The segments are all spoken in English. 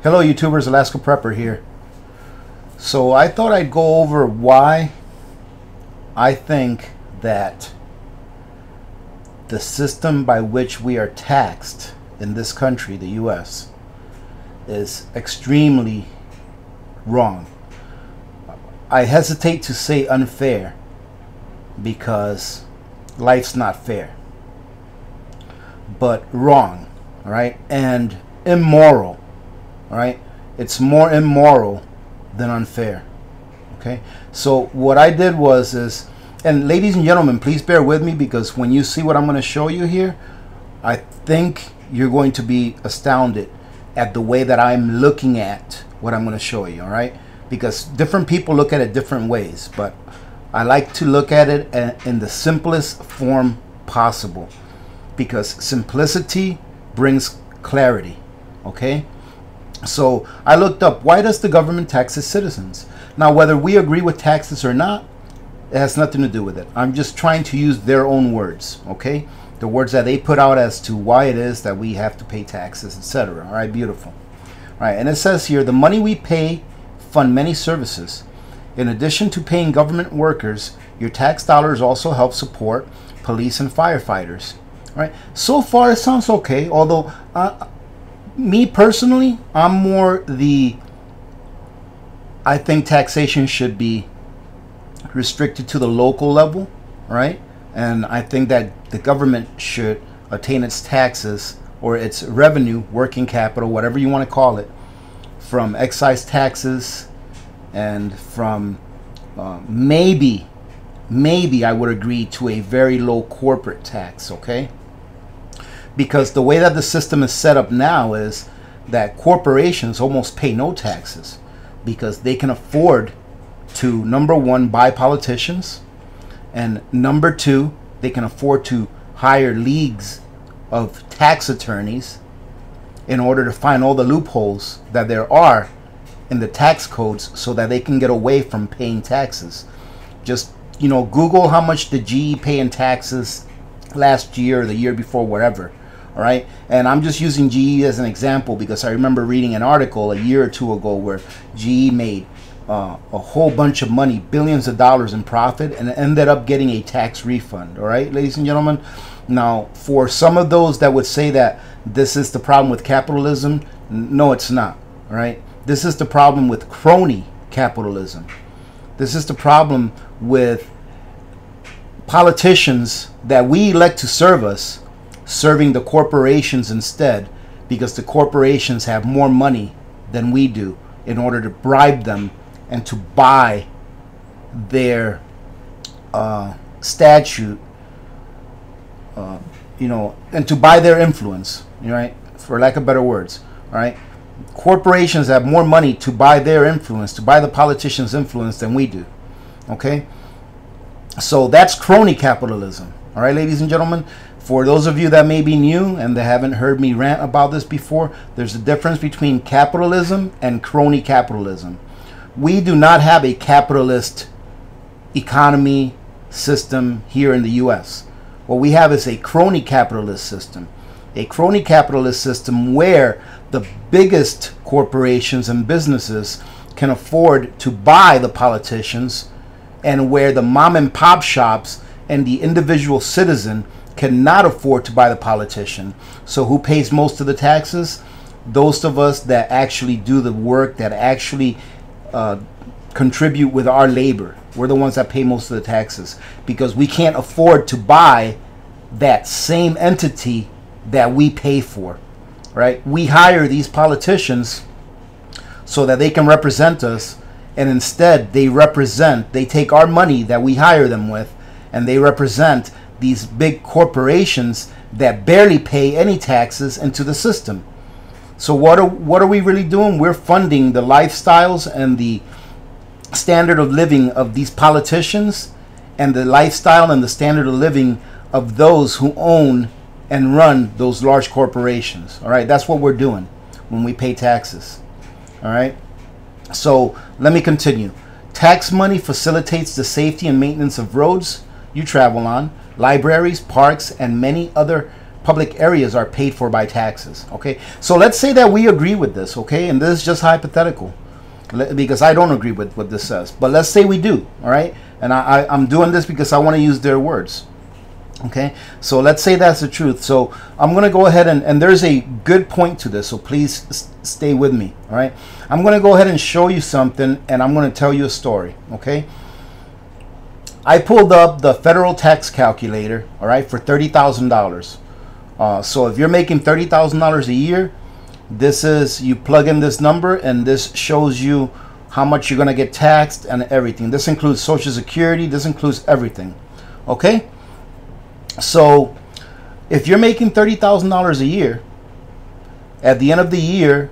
Hello YouTubers, Alaska Prepper here. So I thought I'd go over why I think that the system by which we are taxed in this country, the US, is extremely wrong. I hesitate to say unfair because life's not fair, but wrong, all right, and immoral. All right, it's more immoral than unfair. Okay, so what I did was and ladies and gentlemen, please bear with me, because when you see what I'm going to show you here, I think you're going to be astounded at the way that I'm looking at what I'm going to show you. All right, because different people look at it different ways, but I like to look at it in the simplest form possible, because simplicity brings clarity. Okay. So I looked up, why does the government tax its citizens? Now, whether we agree with taxes or not, it has nothing to do with it. I'm just trying to use their own words, okay? The words that they put out as to why it is that we have to pay taxes, etc. All right, beautiful. All right, and it says here, the money we pay fund many services. In addition to paying government workers, your tax dollars also help support police and firefighters. All right, so far it sounds okay, although me personally, I'm more I think taxation should be restricted to the local level, right? And I think that the government should attain its taxes or its revenue, working capital, whatever you want to call it, from excise taxes and from maybe I would agree to a very low corporate tax, okay? Because the way that the system is set up now is that corporations almost pay no taxes because they can afford to, number one, buy politicians, and number two, they can afford to hire leagues of tax attorneys in order to find all the loopholes that there are in the tax codes so that they can get away from paying taxes. Just, you know, Google how much did GE pay in taxes last year or the year before, wherever. All right, and I'm just using GE as an example because I remember reading an article a year or two ago where GE made a whole bunch of money, billions of dollars in profit, and ended up getting a tax refund. All right, ladies and gentlemen. Now, for some of those that would say that this is the problem with capitalism, no, it's not. All right, this is the problem with crony capitalism. This is the problem with politicians that we elect to serve us, serving the corporations instead, because the corporations have more money than we do in order to bribe them and to buy their statute, you know, and to buy their influence, right? For lack of better words, all right? Corporations have more money to buy their influence, to buy the politicians' influence than we do, okay? So that's crony capitalism, all right, ladies and gentlemen? For those of you that may be new and that haven't heard me rant about this before, there's a difference between capitalism and crony capitalism. We do not have a capitalist economy system here in the US. What we have is a crony capitalist system. A crony capitalist system where the biggest corporations and businesses can afford to buy the politicians, and where the mom and pop shops and the individual citizen cannot afford to buy the politician. So who pays most of the taxes? Those of us that actually do the work, that actually contribute with our labor. We're the ones that pay most of the taxes because we can't afford to buy that same entity that we pay for, right? We hire these politicians so that they can represent us, and instead they take our money that we hire them with, and they represent these big corporations that barely pay any taxes into the system. So what are we really doing? We're funding the lifestyles and the standard of living of these politicians, and the lifestyle and the standard of living of those who own and run those large corporations. All right, that's what we're doing when we pay taxes. All right, so let me continue. Tax money facilitates the safety and maintenance of roads you travel on, libraries, parks, and many other public areas are paid for by taxes. Okay, so let's say that we agree with this. Okay, and this is just hypothetical, because I don't agree with what this says, but let's say we do. All right, and I'm doing this because I want to use their words. Okay, so let's say that's the truth. So I'm going to go ahead and there's a good point to this, so please stay with me. All right, I'm going to go ahead and show you something, and I'm going to tell you a story. Okay, I pulled up the federal tax calculator, all right, for $30,000. So if you're making $30,000 a year, this is, you plug in this number and this shows you how much you're going to get taxed and everything. This includes Social Security, this includes everything. Okay, so if you're making $30,000 a year, at the end of the year,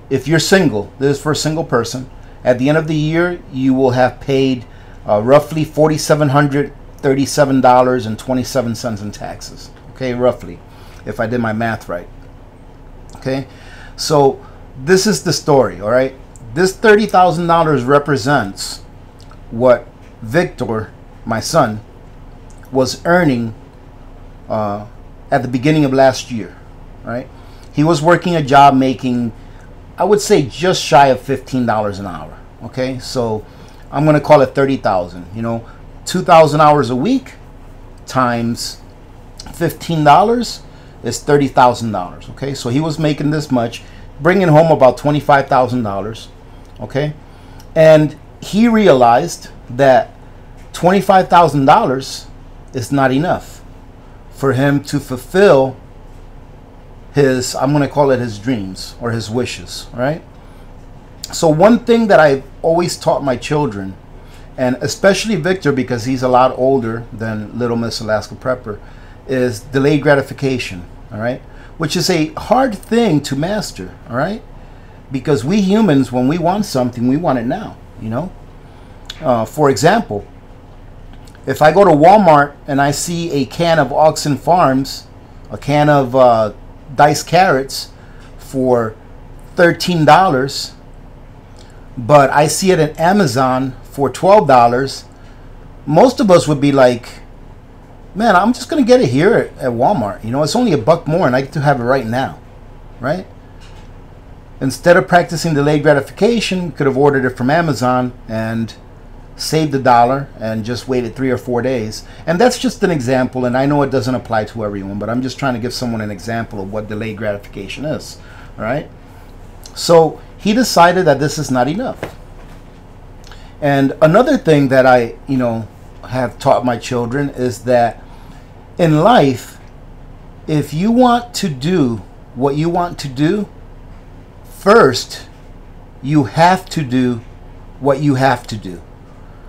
if you're single, this is for a single person, at the end of the year you will have paid roughly $4,737.27 in taxes. Okay, roughly, if I did my math right. Okay, so this is the story. All right, this $30,000 represents what Victor, my son, was earning at the beginning of last year. Right, he was working a job making, I would say, just shy of $15 an hour. Okay, so I'm going to call it 30,000. You know, 2,000 hours a week times $15 is $30,000. Okay, so he was making this much, bringing home about $25,000. Okay, and he realized that $25,000 is not enough for him to fulfill his, I'm going to call it his dreams or his wishes. Right. So one thing that I've always taught my children, and especially Victor because he's a lot older than Little Miss Alaska Prepper, is delayed gratification. All right, which is a hard thing to master. All right, because we humans, when we want something, we want it now. You know, for example, if I go to Walmart and I see a can of Augason Farms, a can of diced carrots for $13, but I see it at Amazon for $12, most of us would be like, man, I'm just going to get it here at Walmart. You know, it's only $1 more and I get to have it right now. Right? Instead of practicing delayed gratification, we could have ordered it from Amazon and saved $1 and just waited 3 or 4 days. And that's just an example, and I know it doesn't apply to everyone, but I'm just trying to give someone an example of what delayed gratification is. All right? So he decided that this is not enough. And another thing that I, have taught my children is that in life, if you want to do what you want to do, first, you have to do what you have to do.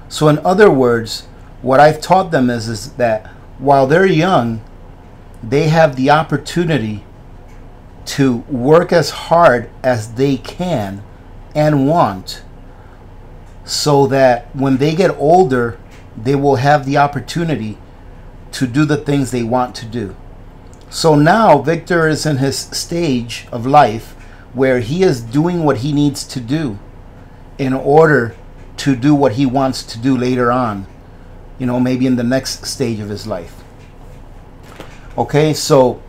So in other words, what I've taught them is that while they're young, they have the opportunity to work as hard as they can and want, so that when they get older, they will have the opportunity to do the things they want to do. So now Victor is in his stage of life where he is doing what he needs to do in order to do what he wants to do later on, maybe in the next stage of his life. Okay, so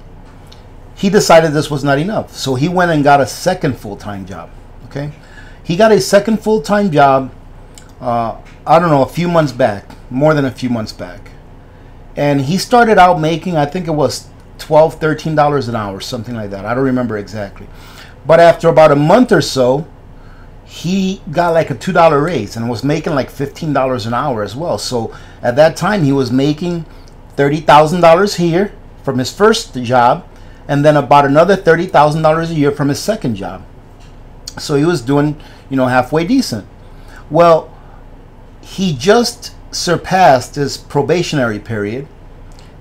he decided this was not enough. So he went and got a second full-time job. Okay, he got a second full-time job, I don't know, a few months back, more than a few months back. And he started out making, I think it was $12, $13 an hour, something like that. I don't remember exactly. But after about a month or so, he got like a $2 raise and was making like $15 an hour as well. So at that time, he was making $30,000 here from his first job, and then about another $30,000 a year from his second job. So he was doing, halfway decent. Well, he just surpassed his probationary period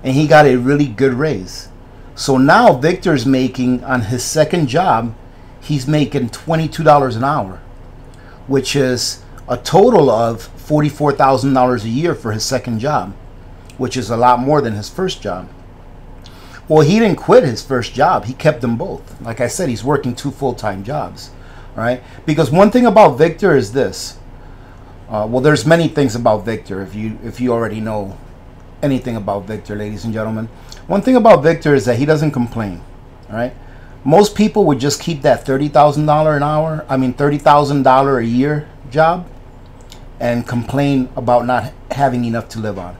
and he got a really good raise. So now Victor's making, on his second job, he's making $22 an hour, which is a total of $44,000 a year for his second job, which is a lot more than his first job. Well, he didn't quit his first job. He kept them both. Like I said, he's working 2 full-time jobs, right? Because one thing about Victor is this. Well, there's many things about Victor if you already know anything about Victor, ladies and gentlemen. One thing about Victor is that he doesn't complain. All right. Most people would just keep that $30,000 an hour, $30,000 a year job and complain about not having enough to live on.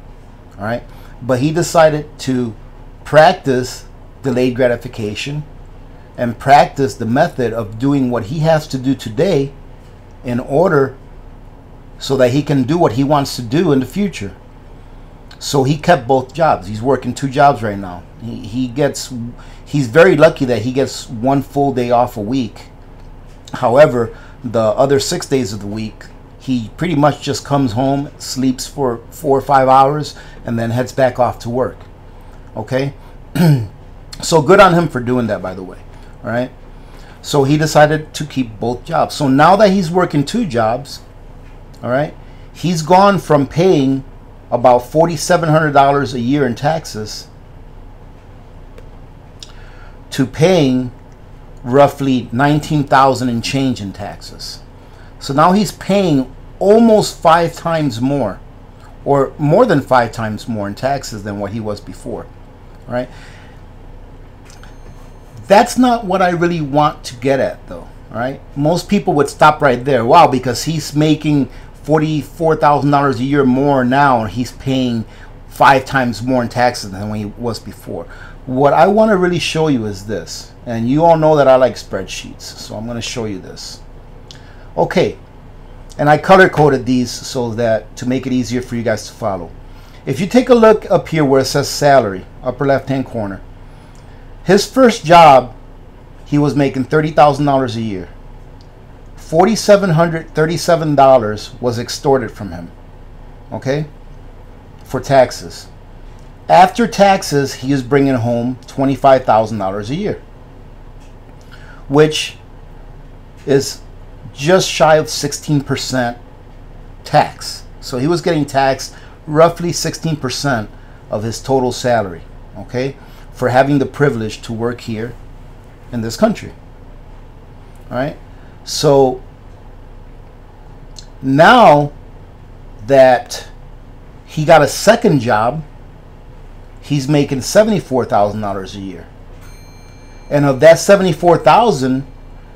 All right. But he decided to practice delayed gratification and practice the method of doing what he has to do today in order so that he can do what he wants to do in the future. So he kept both jobs. He's working 2 jobs right now. He's very lucky that he gets 1 full day off a week. However, the other 6 days of the week, he pretty much just comes home, sleeps for 4 or 5 hours, and then heads back off to work. Okay? So good on him for doing that, by the way. All right? So he decided to keep both jobs. So now that he's working 2 jobs, all right, he's gone from paying about $4,700 a year in taxes to paying roughly $19,000 and change in taxes. So now he's paying almost 5 times more, or more than 5 times more in taxes than what he was before. All right. That's not what I really want to get at, though. All right. Most people would stop right there. Wow, because he's making $44,000 a year more now, and he's paying 5 times more in taxes than when he was before. What I want to really show you is this, and you all know that I like spreadsheets, so I'm going to show you this. Okay, and I color coded these so that to make it easier for you guys to follow. If you take a look up here where it says salary, upper left hand corner, his first job, he was making $30,000 a year. $4,737 was extorted from him, okay, for taxes. After taxes, he is bringing home $25,000 a year, which is just shy of 16% tax. So he was getting taxed roughly 16% of his total salary, okay, for having the privilege to work here in this country. All right. So now that he got a second job, he's making $74,000 a year. And of that $74,000,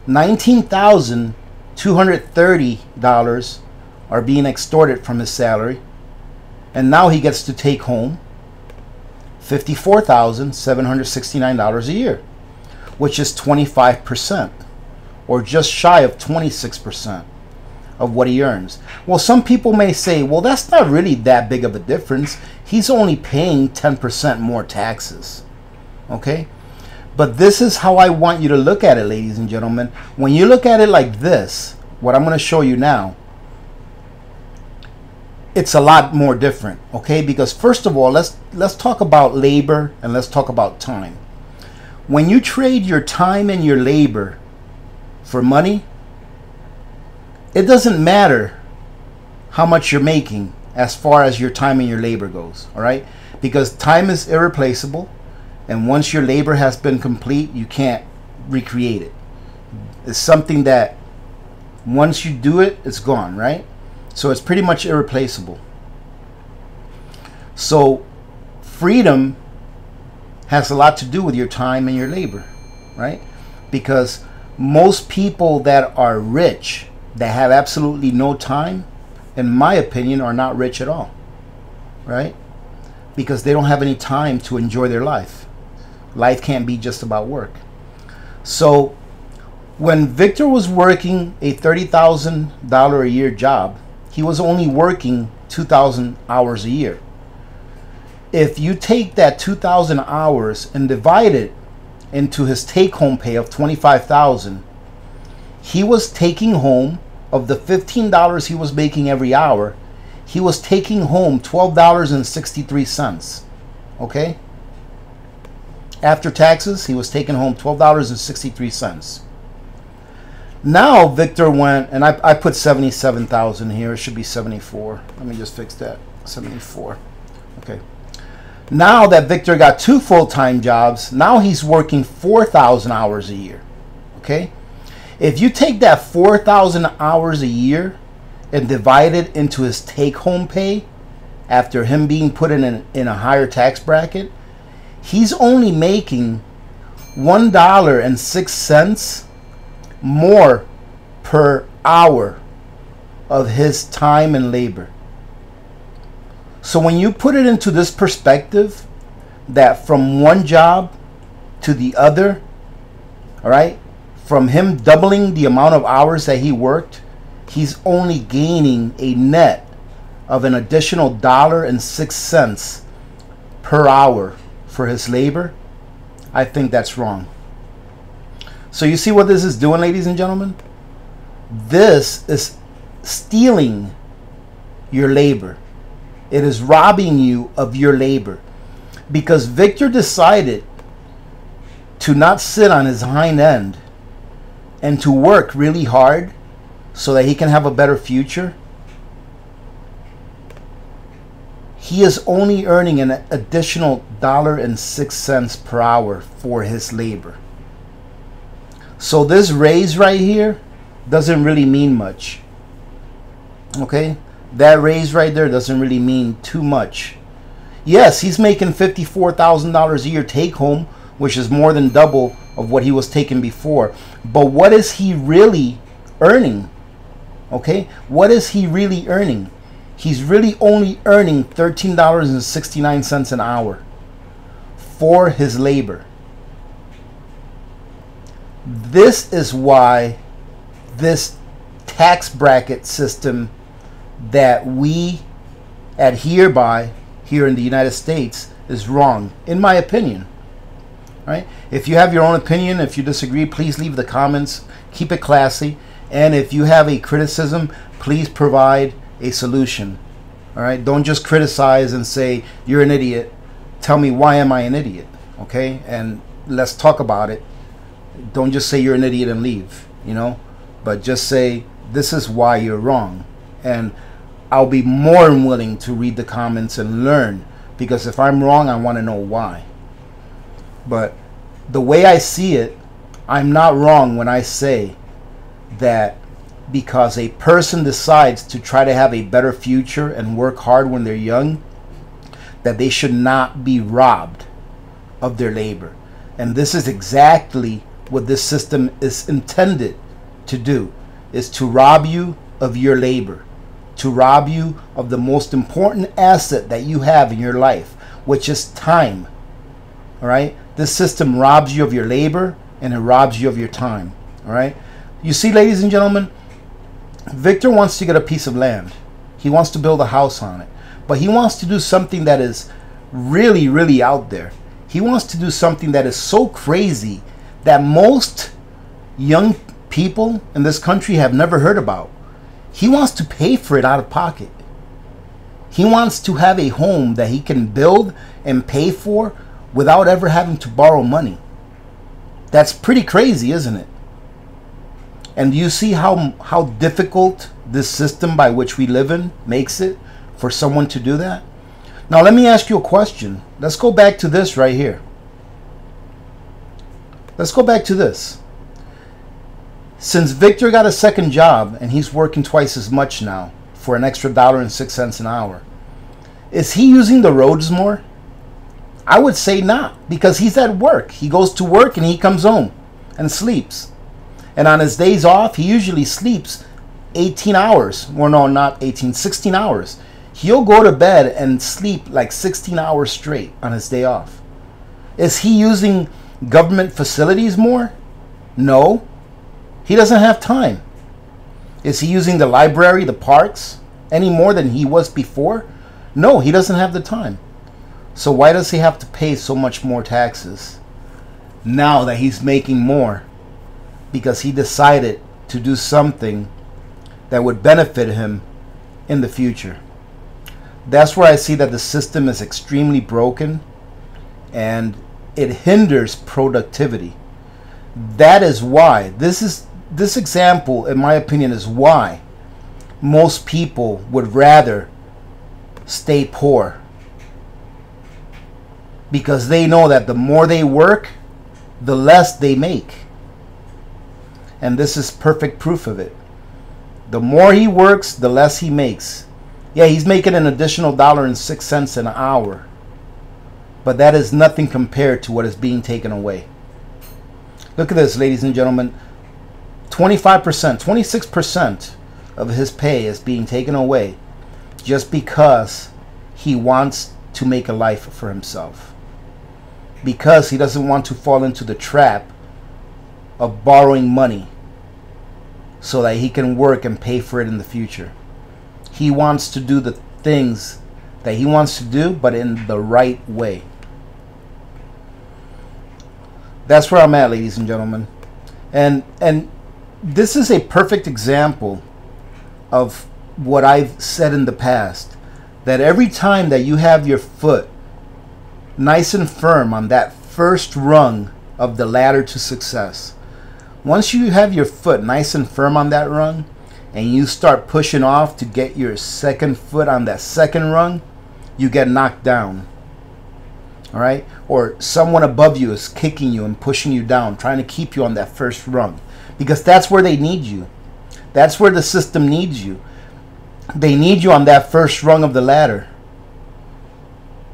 $19,230 are being extorted from his salary. And now he gets to take home $54,769 a year, which is 25%. Or just shy of 26% of what he earns. Well, some people may say, well, that's not really that big of a difference. He's only paying 10% more taxes. Okay? But this is how I want you to look at it, ladies and gentlemen. When you look at it like this, what I'm going to show you now, it's a lot more different. Okay? Because first of all, let's talk about labor and let's talk about time. When you trade your time and your labor for money, it doesn't matter how much you're making as far as your time and your labor goes, all right? Because time is irreplaceable, and once your labor has been complete, you can't recreate it. It's something that once you do it, it's gone, right? So it's pretty much irreplaceable. So freedom has a lot to do with your time and your labor, right? Because most people that are rich, that have absolutely no time, in my opinion, are not rich at all, right? Because they don't have any time to enjoy their life. Life can't be just about work. So when Victor was working a $30,000 a year job, he was only working 2,000 hours a year. If you take that 2,000 hours and divide it into his take-home pay of $25,000, he was taking home, of the $15 he was making every hour, he was taking home $12.63. Okay? After taxes, he was taking home $12.63. Now Victor went, and I put 77,000 here. It should be 74. Let me just fix that. 74. Okay. Now that Victor got 2 full-time jobs, now he's working 4,000 hours a year. Okay? If you take that 4,000 hours a year and divide it into his take-home pay, after him being put in a higher tax bracket, he's only making $1.06 more per hour of his time and labor. So when you put it into this perspective, that from one job to the other, all right, from him doubling the amount of hours that he worked, he's only gaining a net of an additional $1.06 per hour for his labor. I think that's wrong. So you see what this is doing, ladies and gentlemen? This is stealing your labor. It is robbing you of your labor, because Victor decided to not sit on his hind end and to work really hard so that he can have a better future. He is only earning an additional $1.06 per hour for his labor. So this raise right here doesn't really mean much. Okay? That raise right there doesn't really mean too much. Yes, he's making $54,000 a year take home, which is more than double of what he was taking before. But what is he really earning? Okay? What is he really earning? He's really only earning $13.69 an hour for his labor. This is why this tax bracket system that we adhere by here in the United States is wrong, in my opinion. Right? If you have your own opinion, if you disagree, please leave the comments. Keep it classy. And if you have a criticism, please provide a solution. All right? Don't just criticize and say you're an idiot. Tell me, why am I an idiot? Okay? And let's talk about it. Don't just say you're an idiot and leave, you know, but just say this is why you're wrong. And I'll be more than willing to read the comments and learn, because if I'm wrong, I want to know why. But the way I see it, I'm not wrong when I say that because a person decides to try to have a better future and work hard when they're young, that they should not be robbed of their labor. And this is exactly what this system is intended to do, is to rob you of your labor, to rob you of the most important asset that you have in your life, which is time. All right? This system robs you of your labor, and it robs you of your time. All right? You see, ladies and gentlemen, Victor wants to get a piece of land. He wants to build a house on it. But he wants to do something that is really, really out there. He wants to do something that is so crazy that most young people in this country have never heard about. He wants to pay for it out of pocket. He wants to have a home that he can build and pay for without ever having to borrow money. That's pretty crazy, isn't it? And do you see how difficult this system by which we live in makes it for someone to do that? Now let me ask you a question. Let's go back to this right here. Let's go back to this. Since Victor got a second job and he's working twice as much now for an extra $1.06 an hour, is he using the roads more? I would say not, because he's at work. He goes to work and he comes home and sleeps. And on his days off, he usually sleeps 18 hours. Well, no, not 18, 16 hours. He'll go to bed and sleep like 16 hours straight on his day off. Is he using government facilities more? No. He doesn't have time. Is he using the library, the parks, any more than he was before? No, he doesn't have the time. So why does he have to pay so much more taxes now that he's making more? Because he decided to do something that would benefit him in the future. That's where I see that the system is extremely broken and it hinders productivity. That is why this example, in my opinion, is why most people would rather stay poor, because they know that the more they work, the less they make. And this is perfect proof of it. The more he works, the less he makes. Yeah, he's making an additional $1.06 an hour. but that is nothing compared to what is being taken away. Look at this, ladies and gentlemen. 25%, 26% of his pay is being taken away just because he wants to make a life for himself. Because he doesn't want to fall into the trap of borrowing money so that he can work and pay for it in the future. He wants to do the things that he wants to do, but in the right way. That's where I'm at, ladies and gentlemen. And this is a perfect example of what I've said in the past, that every time that you have your foot nice and firm on that first rung of the ladder to success, once you have your foot nice and firm on that rung and you start pushing off to get your second foot on that second rung, you get knocked down. All right? Or someone above you is kicking you and pushing you down, trying to keep you on that first rung, because that's where they need you. That's where the system needs you. They need you on that first rung of the ladder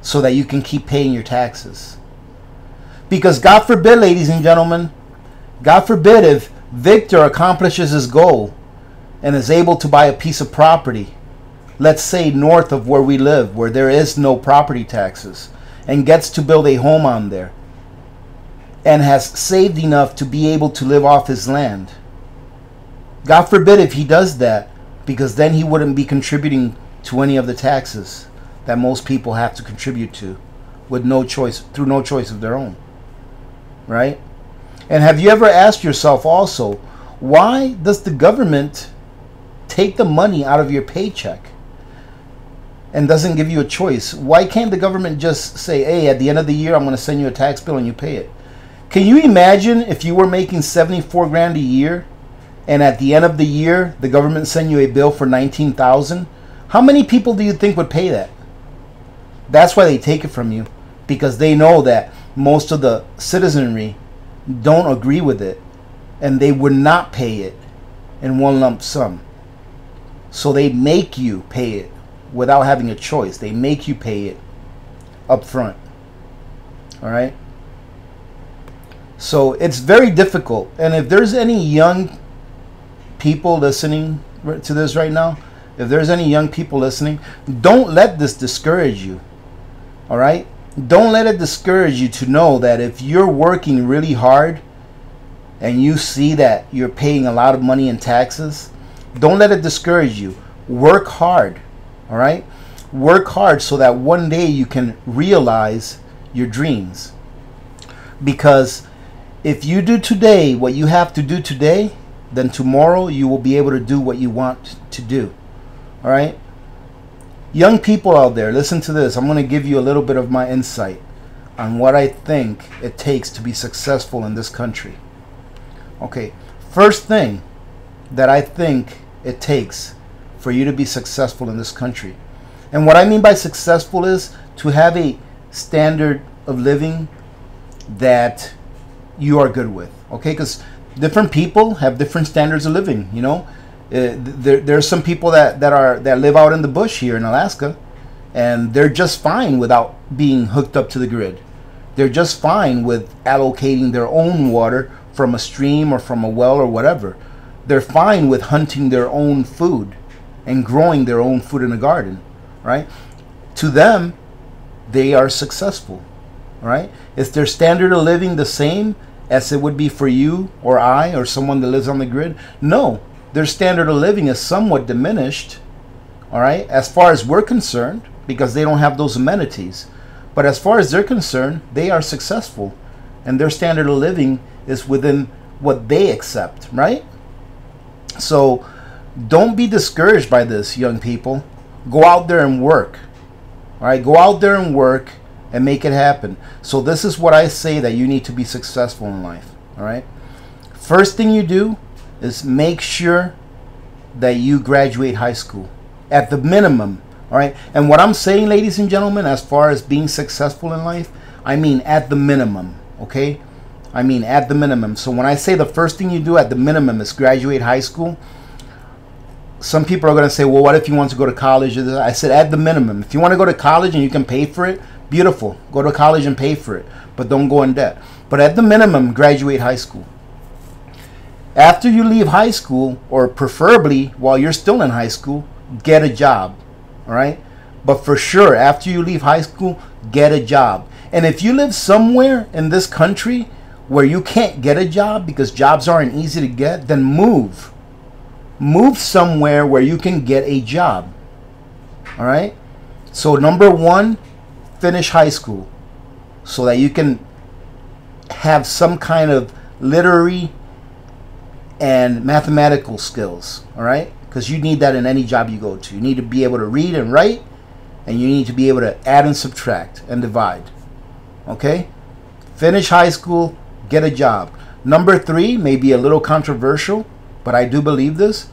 so that you can keep paying your taxes. Because God forbid, ladies and gentlemen, God forbid if Victor accomplishes his goal and is able to buy a piece of property, let's say north of where we live, where there is no property taxes, and gets to build a home on there and has saved enough to be able to live off his land. God forbid if he does that, because then he wouldn't be contributing to any of the taxes that most people have to contribute to with no choice, through no choice of their own. Right? And have you ever asked yourself also, why does the government take the money out of your paycheck and doesn't give you a choice? Why can't the government just say, hey, at the end of the year, I'm going to send you a tax bill and you pay it? Can you imagine if you were making 74 grand a year and at the end of the year, the government sent you a bill for 19,000? How many people do you think would pay that? That's why they take it from you, because they know that most of the citizenry don't agree with it and they would not pay it in one lump sum. So they make you pay it without having a choice. They make you pay it up front. All right? So it's very difficult. And if there's any young people listening to this right now, if there's any young people listening, don't let this discourage you. All right? Don't let it discourage you to know that if you're working really hard and you see that you're paying a lot of money in taxes, don't let it discourage you. Work hard. All right? Work hard so that one day you can realize your dreams. Because if you do today what you have to do today, then tomorrow you will be able to do what you want to do. All right? Young people out there, listen to this. I'm going to give you a little bit of my insight on what I think it takes to be successful in this country. Okay, first thing that I think it takes for you to be successful in this country, and what I mean by successful is to have a standard of living that you are good with. Okay, because different people have different standards of living, you know. There's some people that live out in the bush here in Alaska, and they're just fine without being hooked up to the grid. They're just fine with allocating their own water from a stream or from a well or whatever. They're fine with hunting their own food and growing their own food in a garden, right? To them, they are successful, right? Is their standard of living the same as it would be for you or I or someone that lives on the grid? No. Their standard of living is somewhat diminished, all right, as far as we're concerned, because they don't have those amenities. But as far as they're concerned, they are successful, and their standard of living is within what they accept, right? So don't be discouraged by this, young people. Go out there and work, all right? Go out there and work and make it happen. So this is what I say that you need to be successful in life, all right? First thing you do is make sure that you graduate high school at the minimum. All right. And what I'm saying, ladies and gentlemen, as far as being successful in life, I mean at the minimum. Okay. I mean at the minimum. So when I say the first thing you do at the minimum is graduate high school, some people are going to say, well, what if you want to go to college? I said at the minimum. If you want to go to college and you can pay for it, Beautiful. Go to college and pay for it, but don't go in debt. But at the minimum, graduate high school. After you leave high school, or preferably while you're still in high school, get a job. All right? But for sure, after you leave high school, get a job. And if you live somewhere in this country where you can't get a job because jobs aren't easy to get, then move. Move somewhere where you can get a job. All right? So number one, finish high school so that you can have some kind of literary and mathematical skills. All right? Because you need that in any job you go to. You need to be able to read and write, and you need to be able to add and subtract and divide. Okay? Finish high school, get a job. Number three may be a little controversial, but I do believe this.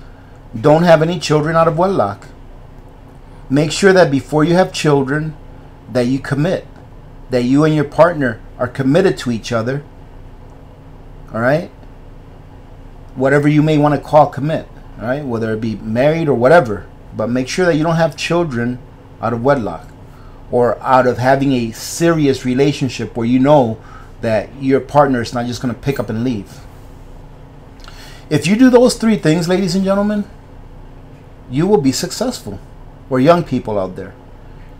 Don't have any children out of wedlock. Make sure that before you have children, that you commit. That you and your partner are committed to each other. All right? Whatever you may want to call commit. All right? Whether it be married or whatever. But make sure that you don't have children out of wedlock, or out of having a serious relationship where you know that your partner is not just going to pick up and leave. If you do those three things, ladies and gentlemen, you will be successful. Or young people out there,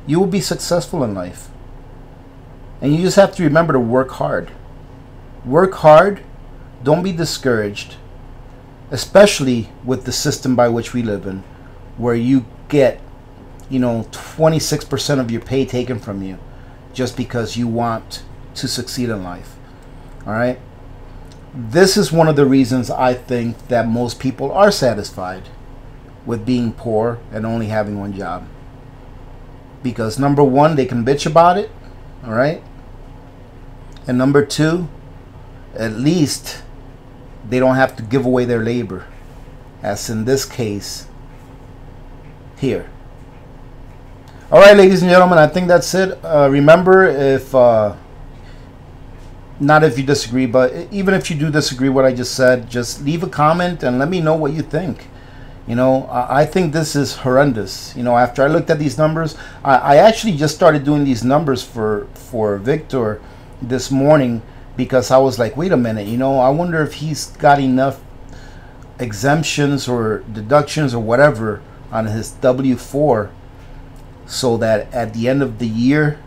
you will be successful in life. And you just have to remember to work hard. Work hard. Don't be discouraged, especially with the system by which we live in, where you get 26% of your pay taken from you just because you want to succeed in life. All right? This is one of the reasons I think that most people are satisfied with being poor and only having one job. Because number one, they can bitch about it. All right? And number two, at least they don't have to give away their labor, as in this case here. All right, ladies and gentlemen, I think that's it. Remember, if not if you disagree, but even if you do disagree with what I just said, just leave a comment and let me know what you think. I think this is horrendous. After I looked at these numbers, I actually just started doing these numbers for Victor this morning, because I was like, wait a minute, I wonder if he's got enough exemptions or deductions or whatever on his W-4, so that at the end of the year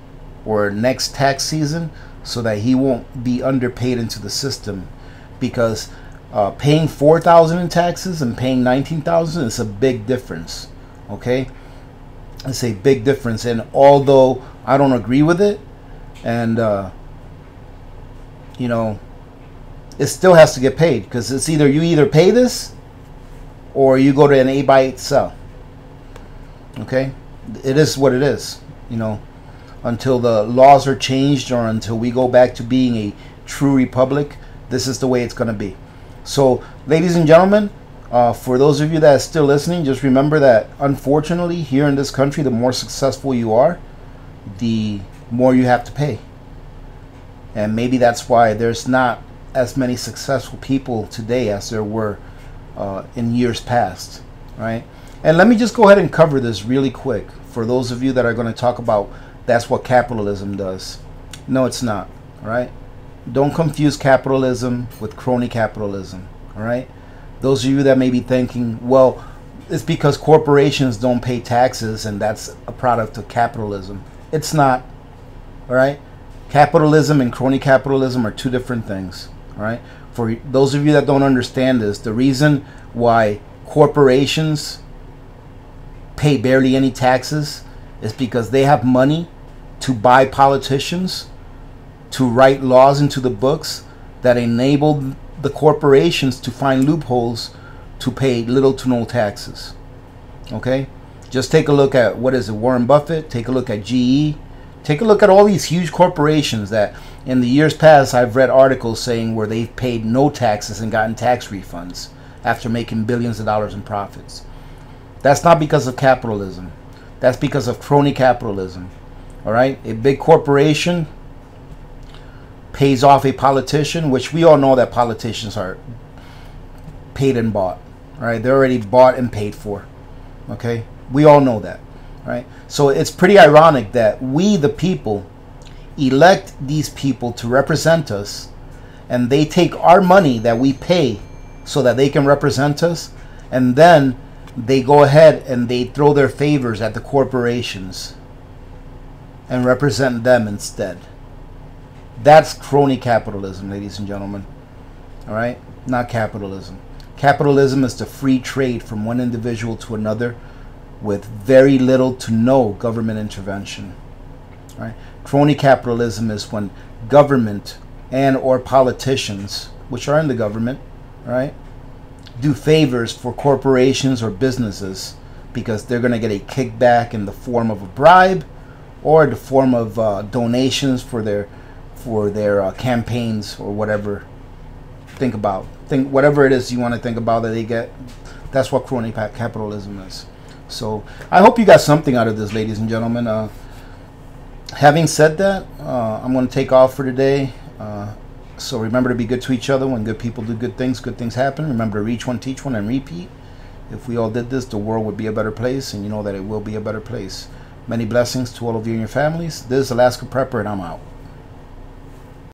or next tax season, so that he won't be underpaid into the system. Because paying $4,000 in taxes and paying $19,000 is a big difference. Okay, it's a big difference. And although I don't agree with it, and it still has to get paid, because it's either you either pay this or you go to an 8x8 cell. Okay, it is what it is. Until the laws are changed, or until we go back to being a true republic, this is the way it's going to be. So, ladies and gentlemen, for those of you that are still listening, just remember that unfortunately here in this country, the more successful you are, the more you have to pay. And maybe that's why there's not as many successful people today as there were in years past, right? And let me just go ahead and cover this really quick for those of you that are going to talk about that's what capitalism does. No, it's not. All right? Don't confuse capitalism with crony capitalism. All right? Those of you that may be thinking, well, it's because corporations don't pay taxes and that's a product of capitalism. It's not. All right? Capitalism and crony capitalism are two different things. All right? For those of you that don't understand this, the reason why corporations pay barely any taxes is because they have money to buy politicians, to write laws into the books that enable the corporations to find loopholes to pay little to no taxes. Okay? Just take a look at, Warren Buffett, take a look at GE, take a look at all these huge corporations that in the years past I've read articles saying where they've paid no taxes and gotten tax refunds after making billions of dollars in profits. That's not because of capitalism. That's because of crony capitalism. All right? A big corporation pays off a politician, which we all know that politicians are paid and bought. All right? They're already bought and paid for. Okay? We all know that. Right? So it's pretty ironic that we, the people, elect these people to represent us, and they take our money that we pay so that they can represent us, and then they go ahead and they throw their favors at the corporations and represent them instead. That's crony capitalism, ladies and gentlemen. All right? Not capitalism. Capitalism is the free trade from one individual to another with very little to no government intervention. All right? Crony capitalism is when government and or politicians, which are in the government, right, do favors for corporations or businesses because they're going to get a kickback in the form of a bribe or the form of donations for their campaigns or whatever. Think whatever it is you want to think about that they get. That's what crony capitalism is. So I hope you got something out of this, ladies and gentlemen. Having said that, I'm going to take off for today. So remember to be good to each other. When good people do good things happen. Remember to reach one, teach one, and repeat. If we all did this, the world would be a better place, and you know that it will be a better place. Many blessings to all of you and your families. This is Alaska Prepper, and I'm out.